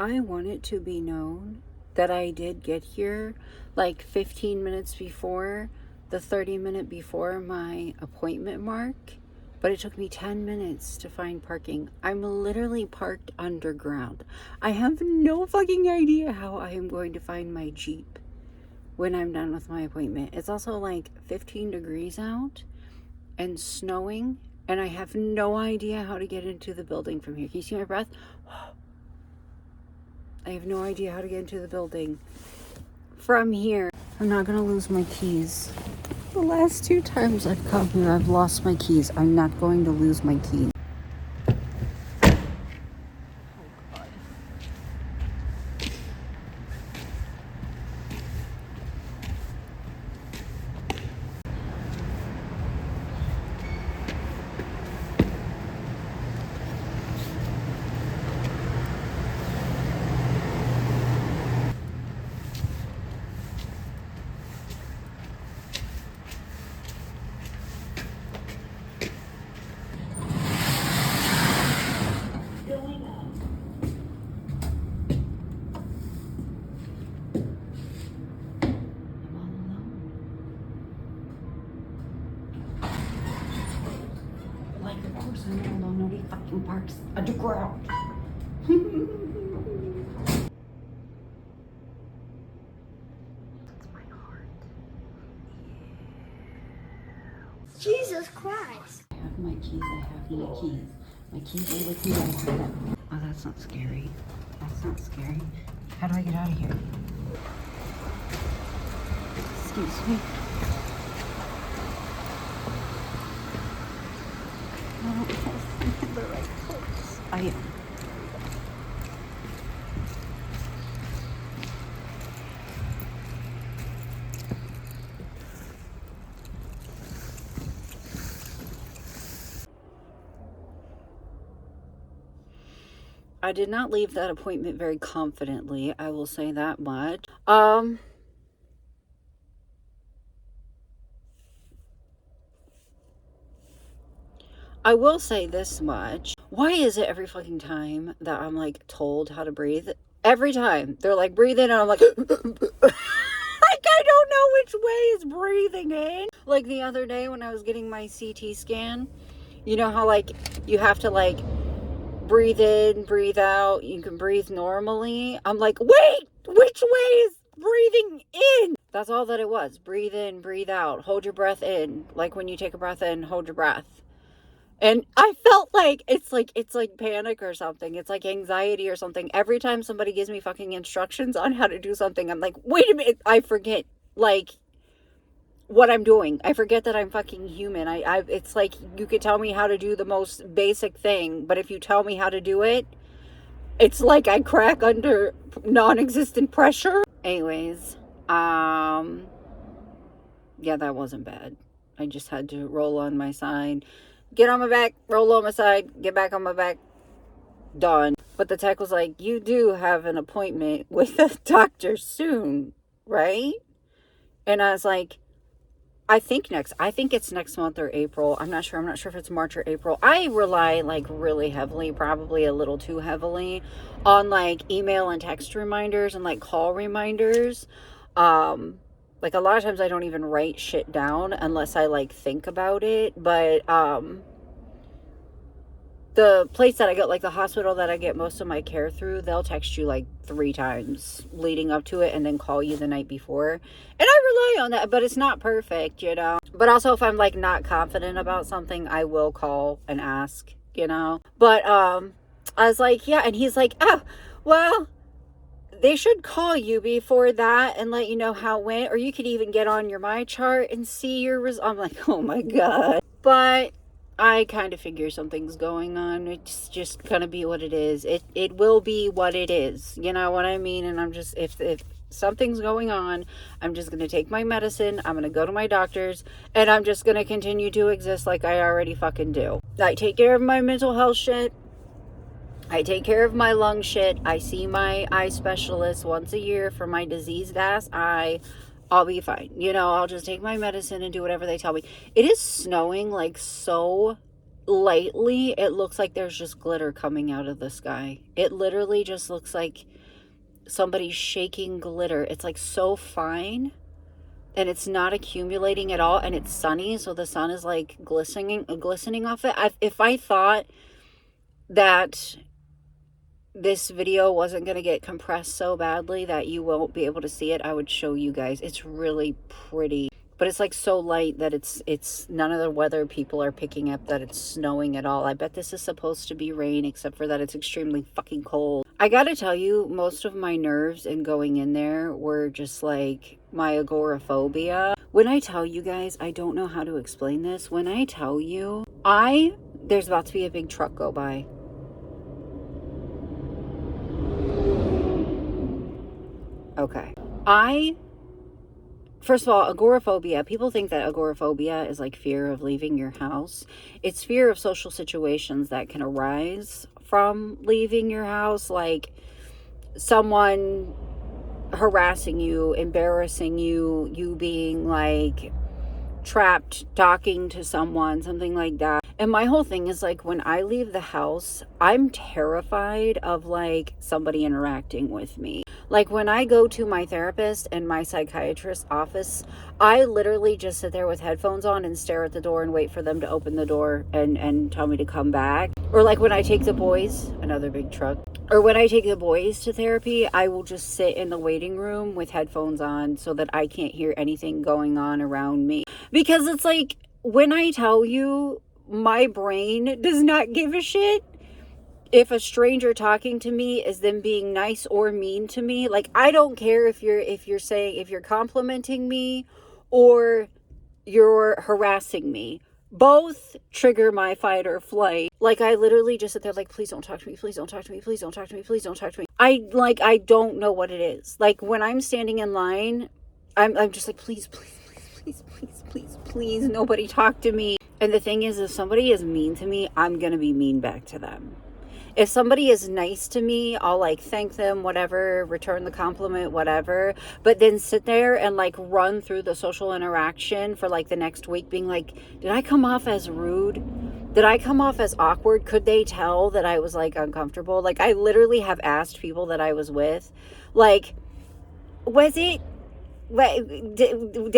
I want it to be known that I did get here like 15 minutes before the 30-minute before my appointment mark, but it took me 10 minutes to find parking. I'm literally parked underground. I have no fucking idea how I am going to find my Jeep when I'm done with my appointment. It's also like 15 degrees out and snowing, and I have no idea how to get into the building from here. Can you see my breath? I have no idea how to get into the building from here. I'm not gonna lose my keys. The last 2 times I've come here, I've lost my keys. I'm not going to lose my keys. Of course I'm all alone. Nobody fucking parks underground. That's my heart. Jesus Christ. I have my keys. I have my keys. My keys are with me. I have them. Oh, that's not scary. That's not scary. How do I get out of here? Excuse me. I don't know if I'm in the right place. I am. I did not leave that appointment very confidently. I will say that much. I will say this much. Why is it every fucking time that I'm like told how to breathe? Every time they're like, breathe in, and I'm like, like I don't know which way is breathing in. Like the other day when I was getting my CT scan, you know how like you have to like breathe in, breathe out. You can breathe normally. I'm like, wait, which way is breathing in? That's all that it was. Breathe in, breathe out. Hold your breath in. Like when you take a breath in, hold your breath. And I felt like it's like panic or something. It's like anxiety or something. Every time somebody gives me fucking instructions on how to do something, I'm like, wait a minute. I forget like what I'm doing. I forget that I'm fucking human. It's like you could tell me how to do the most basic thing, but if you tell me how to do it, it's like I crack under non-existent pressure. Anyways, yeah, that wasn't bad. I just had to roll on my side. Get on my back, roll on my side, get back on my back, done. But the tech was like, you do have an appointment with a doctor soon, right? And I was like, I think it's next month or April. I'm not sure if it's March or April. I rely like really heavily, probably a little too heavily, on like email and text reminders and like call reminders. Like a lot of times I don't even write shit down unless I like think about it. But the place that I get, like the hospital that I get most of my care through, they'll text you like 3 times leading up to it and then call you the night before. And I rely on that, but it's not perfect, you know. But also if I'm like not confident about something, I will call and ask, you know. But I was like, yeah, and he's like, oh, well, they should call you before that and let you know how it went, or you could even get on your My Chart and see your results. I'm like, oh my God. But I kind of figure something's going on. It's just gonna be what it is. It will be what it is. You know what I mean? And I'm just, if something's going on, I'm just gonna take my medicine. I'm gonna go to my doctor's, and I'm just gonna continue to exist like I already fucking do. I take care of my mental health shit. I take care of my lung shit. I see my eye specialist once a year for my diseased ass eye. I'll be fine. You know, I'll just take my medicine and do whatever they tell me. It is snowing like so, lately, it looks like there's just glitter coming out of the sky. It literally just looks like somebody's shaking glitter. It's like so fine, and it's not accumulating at all, and it's sunny, so the sun is like glistening off it. If I thought that this video wasn't going to get compressed so badly that you won't be able to see it, I would show you guys. It's really pretty, but it's like so light that it's none of the weather people are picking up that it's snowing at all. I bet this is supposed to be rain, except for that it's extremely fucking cold. I gotta tell you, most of my nerves in going in there were just like my agoraphobia. When I tell you guys, I don't know how to explain this. When I tell you, there's about to be a big truck go by. Okay. First of all, agoraphobia, people think that agoraphobia is like fear of leaving your house. It's fear of social situations that can arise from leaving your house, like someone harassing you, embarrassing you, you being like trapped talking to someone, something like that. And my whole thing is like, when I leave the house, I'm terrified of like somebody interacting with me. Like when I go to my therapist and my psychiatrist's office, I literally just sit there with headphones on and stare at the door and wait for them to open the door and tell me to come back. Or like when I take the boys, another big truck, or when I take the boys to therapy, I will just sit in the waiting room with headphones on so that I can't hear anything going on around me. Because it's like, when I tell you, my brain does not give a shit if a stranger talking to me is them being nice or mean to me. Like, I don't care if you're complimenting me or you're harassing me. Both trigger my fight or flight. Like, I literally just sit there like, please don't talk to me, please don't talk to me, please don't talk to me, please don't talk to me. I don't know what it is. Like, when I'm standing in line, I'm just like, please, nobody talk to me. And the thing is, if somebody is mean to me, I'm gonna be mean back to them. If somebody is nice to me, I'll like thank them, whatever, return the compliment, whatever. But then sit there and like run through the social interaction for like the next week being like, did I come off as rude? Did I come off as awkward? Could they tell that I was like uncomfortable? Like, I literally have asked people that I was with, like, did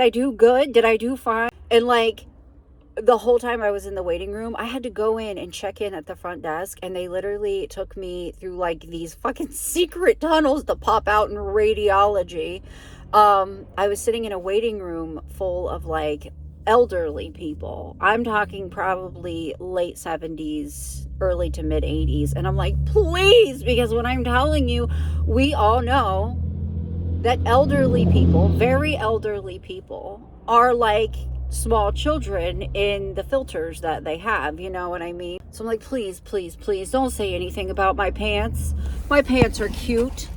I do good? Did I do fine? And like, the whole time I was in the waiting room, I had to go in and check in at the front desk, and they literally took me through like these fucking secret tunnels to pop out in radiology. I was sitting in a waiting room full of like elderly people. I'm talking probably late 70s, early to mid 80s. And I'm like, please, because when I'm telling you, we all know that elderly people, very elderly people, are like small children in the filters that they have, you know what I mean? So I'm like, please don't say anything about my pants. My pants are cute.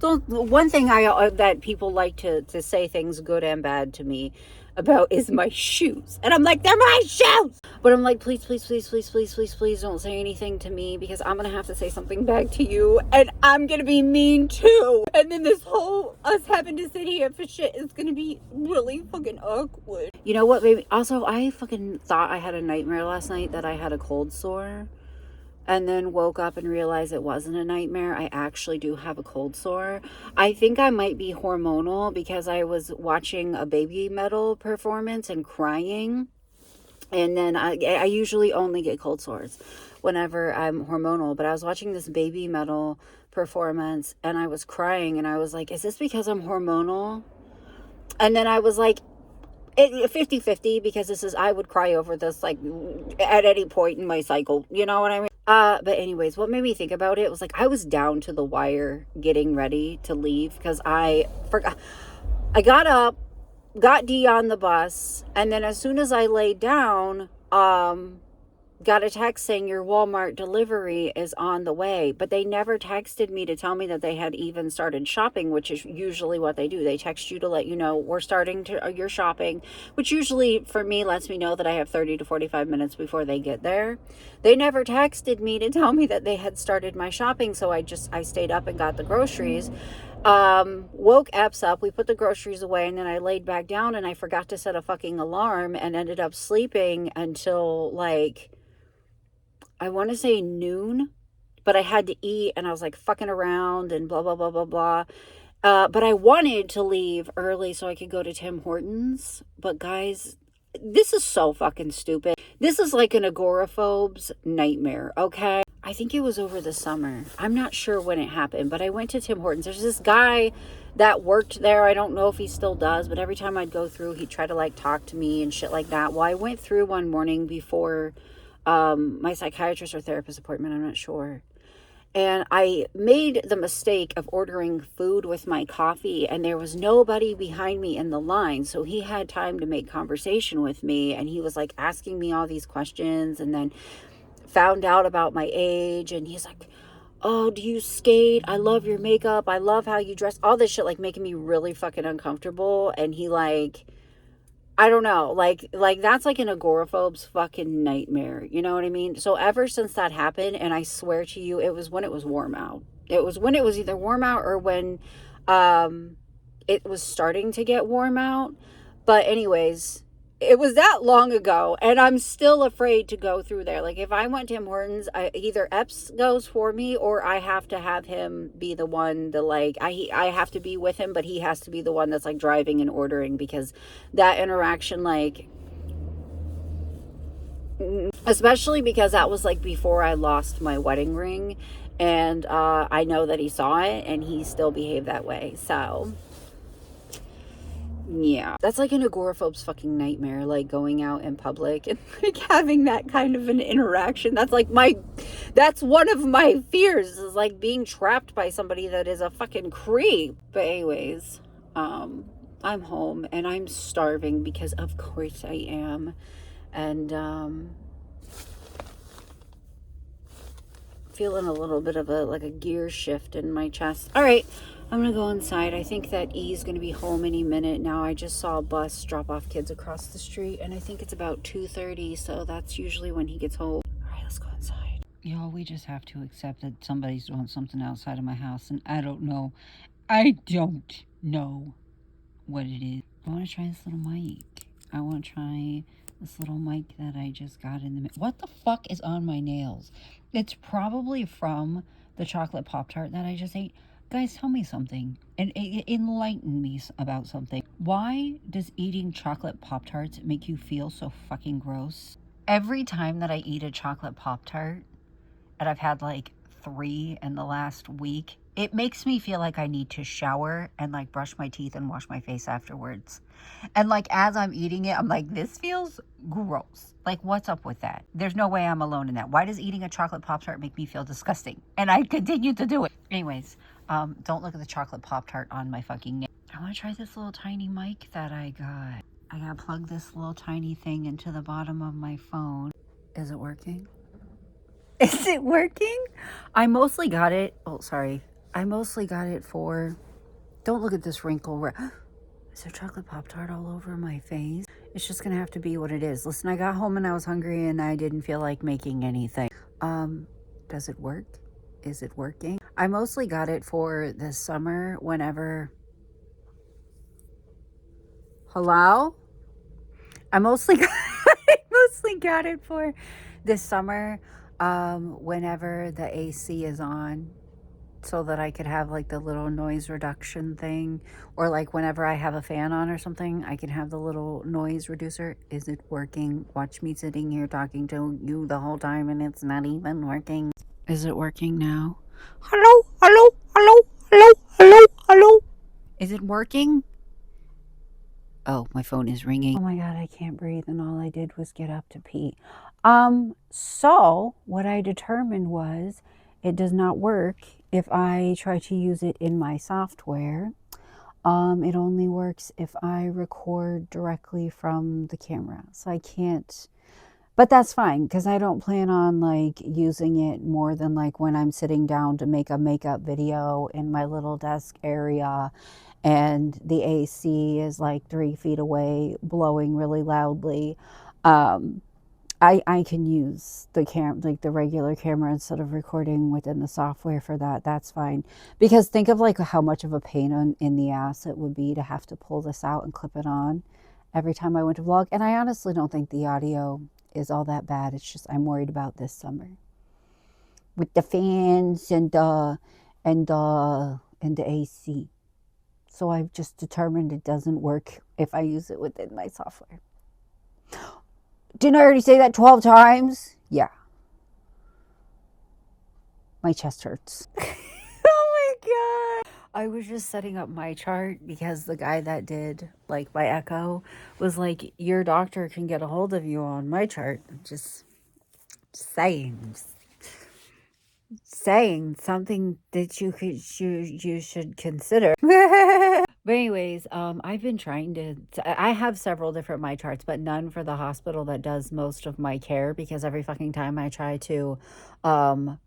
One thing that people like to say things good and bad to me about is my shoes. And I'm like, they're my shoes! But I'm like, please don't say anything to me, because I'm gonna have to say something back to you, and I'm gonna be mean too. And then this whole us having to sit here for shit is gonna be really fucking awkward. You know what, baby? Also, I fucking thought I had a nightmare last night that I had a cold sore. And then woke up and realized it wasn't a nightmare. I actually do have a cold sore. I think I might be hormonal, because I was watching a baby metal performance and crying. And then I usually only get cold sores whenever I'm hormonal. But I was watching this baby metal performance and I was crying. And I was like, is this because I'm hormonal? And then I was like, 50-50, because I would cry over this like at any point in my cycle. You know what I mean? But anyways, what made me think about it was like, I was down to the wire getting ready to leave, because I forgot. I got up, got D on the bus, and then as soon as I laid down, got a text saying your Walmart delivery is on the way. But they never texted me to tell me that they had even started shopping, which is usually what they do. They text you to let you know you're shopping, which usually for me lets me know that I have 30 to 45 minutes before they get there. They never texted me to tell me that they had started my shopping. So I stayed up and got the groceries. Woke Epps up, we put the groceries away, and then I laid back down and I forgot to set a fucking alarm and ended up sleeping until like I want to say noon, but I had to eat and I was like fucking around and blah, blah, blah, blah, blah. But I wanted to leave early so I could go to Tim Hortons. But guys, this is so fucking stupid. This is like an agoraphobe's nightmare, okay? I think it was over the summer. I'm not sure when it happened, but I went to Tim Hortons. There's this guy that worked there. I don't know if he still does, but every time I'd go through, he'd try to like talk to me and shit like that. Well, I went through one morning before my psychiatrist or therapist appointment. I'm not sure. And I made the mistake of ordering food with my coffee, and there was nobody behind me in the line. So he had time to make conversation with me, and he was like asking me all these questions, and then found out about my age. And he's like, oh, do you skate? I love your makeup. I love how you dress. All this shit, like making me really fucking uncomfortable. And he like, I don't know, like that's like an agoraphobe's fucking nightmare. You know what I mean? So ever since that happened, and I swear to you, it was when it was warm out. It was when it was either warm out or when it was starting to get warm out. But anyways, it was that long ago, and I'm still afraid to go through there. Like if I went to Tim Hortons, either Epps goes for me, or I have to have him be the one to like, I have to be with him, but he has to be the one that's like driving and ordering, because that interaction, like, especially because that was like before I lost my wedding ring, and I know that he saw it and he still behaved that way. So yeah, that's like an agoraphobe's fucking nightmare, like going out in public and like having that kind of an interaction. That's like that's one of my fears, is like being trapped by somebody that is a fucking creep. But anyways, I'm home and I'm starving, because of course I am. And feeling a little bit of a gear shift in my chest. All right, I'm gonna go inside. I think that E's gonna be home any minute now. I just saw a bus drop off kids across the street, and I think it's about 2:30, so that's usually when he gets home. All right, let's go inside. Y'all, we just have to accept that somebody's doing something outside of my house, and I don't know what it is. I want to try this little mic. I want to try this little mic that I just got in the... What the fuck is on my nails? It's probably from the chocolate Pop-Tart that I just ate. Guys, tell me something. And enlighten me about something. Why does eating chocolate Pop-Tarts make you feel so fucking gross? Every time that I eat a chocolate Pop-Tart, and I've had like 3 in the last week, it makes me feel like I need to shower and like brush my teeth and wash my face afterwards. And like as I'm eating it, I'm like, this feels gross. Like, what's up with that? There's no way I'm alone in that. Why does eating a chocolate Pop-Tart make me feel disgusting? And I continue to do it. Anyways, don't look at the chocolate Pop-Tart on my fucking nail. I want to try this little tiny mic that I got. I gotta plug this little tiny thing into the bottom of my phone. Is it working? Is it working? I mostly got it. Oh, sorry. I mostly got it for... Don't look at this wrinkle. Is there chocolate Pop-Tart all over my face? It's just gonna have to be what it is. Listen, I got home and I was hungry and I didn't feel like making anything. Does it work? Is it working? I mostly got it for this summer whenever... Hello? I mostly got it for this summer whenever the AC is on, so that I could have like the little noise reduction thing, or like whenever I have a fan on or something, I can have the little noise reducer. Is it working? Watch me sitting here talking to you the whole time and it's not even working. Is it working now? Hello, hello, hello, hello, hello, hello. Is it working? Oh, my phone is ringing. Oh my God, I can't breathe, and all I did was get up to pee. So what I determined was it does not work if I try to use it in my software. It only works if I record directly from the camera. So I can't, but that's fine, because I don't plan on like using it more than like when I'm sitting down to make a makeup video in my little desk area and the AC is like 3 feet away blowing really loudly. I can use the regular camera instead of recording within the software for that. That's fine. Because think of like how much of a pain in the ass it would be to have to pull this out and clip it on every time I went to vlog. And I honestly don't think the audio is all that bad. It's just I'm worried about this summer. with the fans and the AC. So I've just determined it doesn't work if I use it within my software. Didn't I already say that 12 times? Yeah. My chest hurts. Oh my god. I was just setting up my chart because the guy that did like my echo was like, your doctor can get a hold of you on my chart. Just saying something that you should consider. But anyways, I've been trying to. I have several different my charts, but none for the hospital that does most of my care because every fucking time I try to,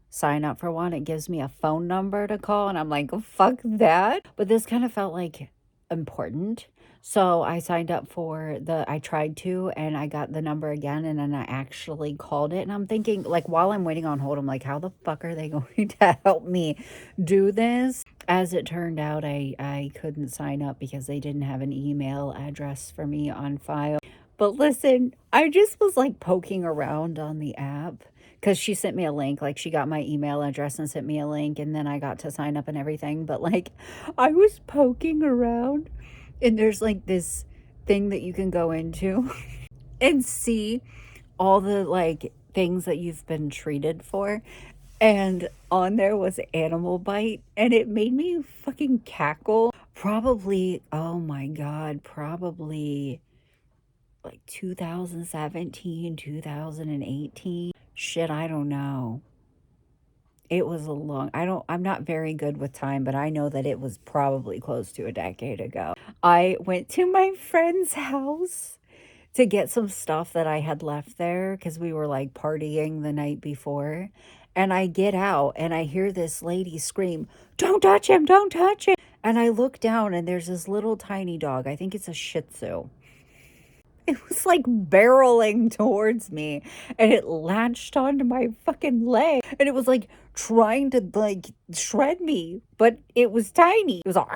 sign up for one, it gives me a phone number to call, and I'm like, oh, fuck that. But this kind of felt like important. So I signed up for I tried to, and I got the number again, and then I actually called it. And I'm thinking, like, while I'm waiting on hold, I'm like, how the fuck are they going to help me do this? As it turned out, I couldn't sign up because they didn't have an email address for me on file. But listen, I just was like poking around on the app because she sent me a link. Like, she got my email address and sent me a link, and then I got to sign up and everything. But like, I was poking around, and there's like this thing that you can go into and see all the like things that you've been treated for. And on there was animal bite, and it made me fucking cackle. Probably, oh my god, probably like 2017, 2018. Shit, I don't know. It was I'm not very good with time, but I know that it was probably close to a decade ago. I went to my friend's house to get some stuff that I had left there because we were like partying the night before. And I get out and I hear this lady scream, "Don't touch him, don't touch him." And I look down and there's this little tiny dog. I think it's a Shih Tzu. It was like barreling towards me and it latched onto my fucking leg and it was like trying to like shred me, but it was tiny. It was like,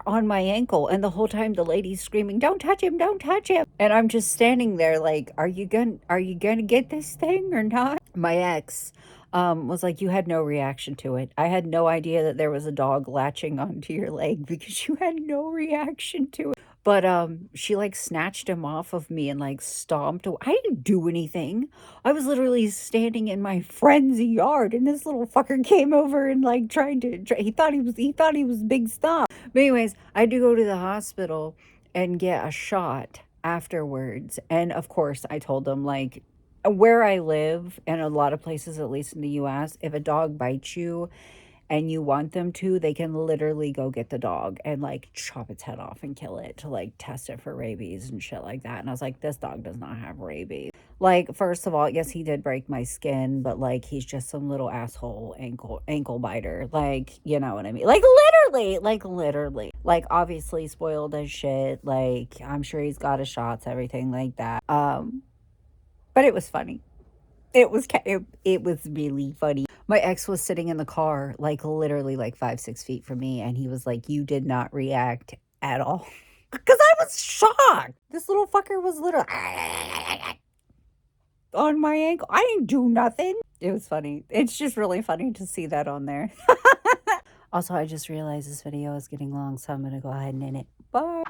on my ankle, and the whole time the lady's screaming, "Don't touch him, don't touch him." And I'm just standing there like, are you gonna get this thing or not? My ex was like, you had no reaction to it. I had no idea that there was a dog latching onto your leg because you had no reaction to it. But she like snatched him off of me and like stomped away. I didn't do anything. I was literally standing in my friend's yard and this little fucker came over and like he thought he was big stuff. But anyways, I had to go to the hospital and get a shot afterwards. And of course, I told them like where I live and a lot of places, at least in the US, if a dog bites you and you want them to, they can literally go get the dog and like chop its head off and kill it to like test it for rabies and shit like that. And I was like, this dog does not have rabies. Like, first of all, yes, he did break my skin, but like he's just some little asshole ankle biter. Like, you know what I mean? Like literally. Like, obviously spoiled as shit. Like, I'm sure he's got his shots, everything like that. But it was funny. It was really funny. My ex was sitting in the car, like literally like 5-6 feet from me, and he was like, "You did not react at all," because I was shocked. This little fucker was literally on my ankle. I didn't do nothing. It was funny. It's just really funny to see that on there. Also, I just realized this video is getting long, so I'm gonna go ahead and end it. Bye.